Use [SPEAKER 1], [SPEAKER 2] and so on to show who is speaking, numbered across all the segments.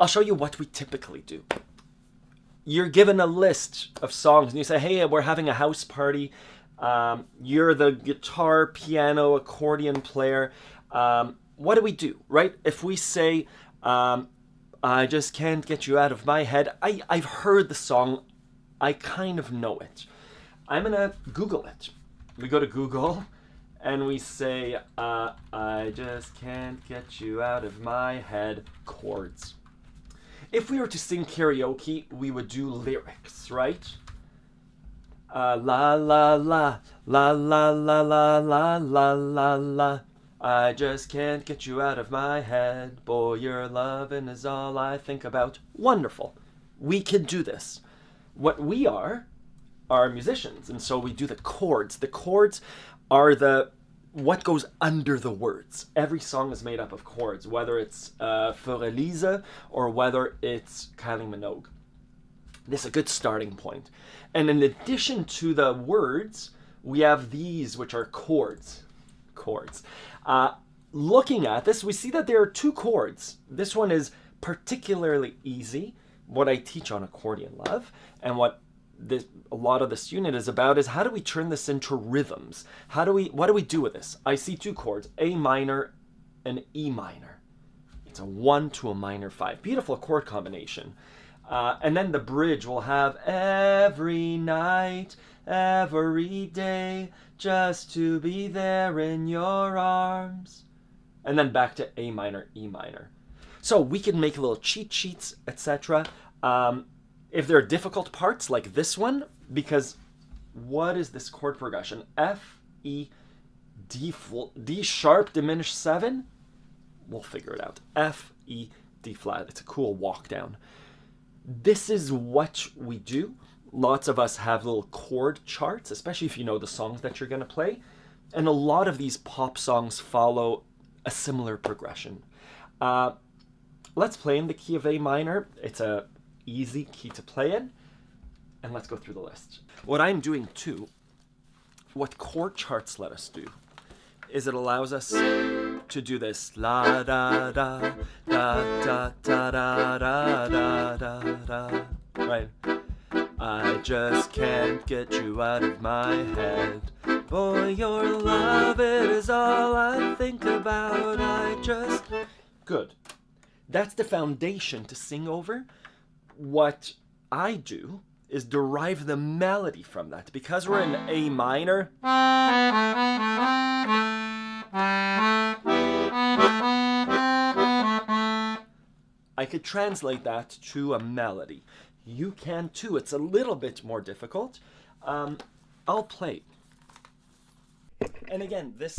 [SPEAKER 1] I'll show you what we typically do. You're given a list of songs and you say, hey, we're having a house party. You're the guitar, piano, accordion player. What do we do, right? If we say, I just can't get you out of my head. I've heard the song. I kind of know it. I'm going to Google it. We go to Google and we say, I just can't get you out of my head, chords. If we were to sing karaoke, we would do lyrics, right? La la la, la la la la la la la la. I just can't get you out of my head. Boy, your lovin' is all I think about. Wonderful. We can do this. What we are musicians, and so we do the chords. The chords are what goes under the words. Every song is made up of chords, whether it's For Elise or whether it's Kylie Minogue. This is a good starting point. And in addition to the words, we have these, which are chords. Chords. Looking at this, we see that there are two chords. This one is particularly easy, what I teach on Accordion Love, and what a lot of this unit is about is how do we turn this into rhythms? What do we do with this? I see two chords, A minor and E minor. It's a 1 to a minor 5. Beautiful chord combination. And then the bridge will have every night, every day, just to be there in your arms. And then back to A minor, E minor. So we can make little cheat sheets, etc. If there are difficult parts like this one, because what is this chord progression? F, E, D sharp diminished 7? We'll figure it out. F, E, D flat. It's a cool walk down. This is what we do. Lots of us have little chord charts, especially if you know the songs that you're going to play. And a lot of these pop songs follow a similar progression. Let's play in the key of A minor. It's a easy key to play in, and let's go through the list. What I'm doing too, what chord charts let us do, is it allows us to do this la da da da da da da da da da da, right? I just can't get you out of my head. Boy, your love, it is all I think about. Good. That's the foundation to sing over. What I do is derive the melody from that. Because we're in A minor, I could translate that to a melody. You can too. It's a little bit more difficult. I'll play. And again, this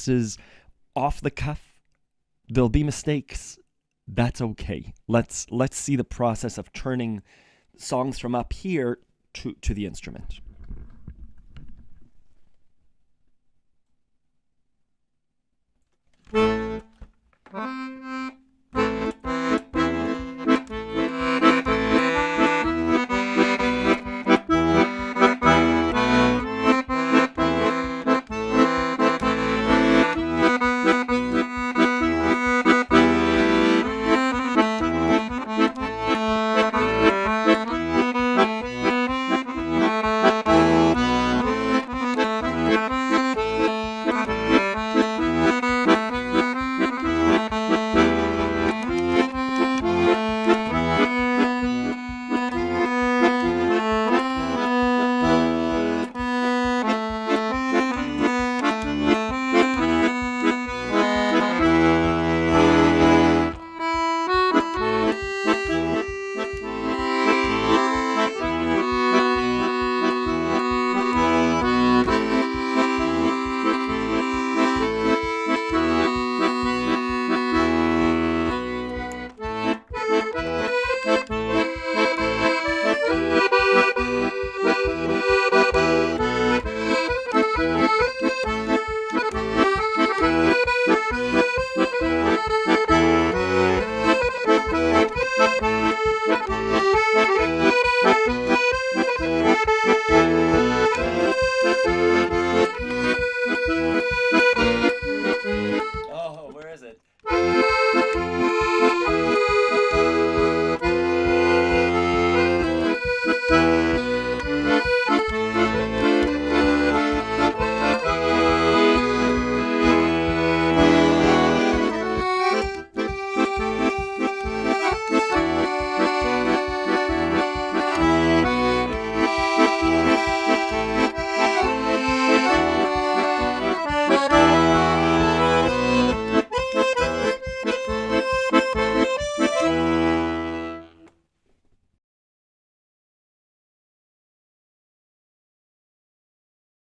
[SPEAKER 1] is off the cuff. There'll be mistakes. That's okay. Let's see the process of turning songs from up here to the instrument.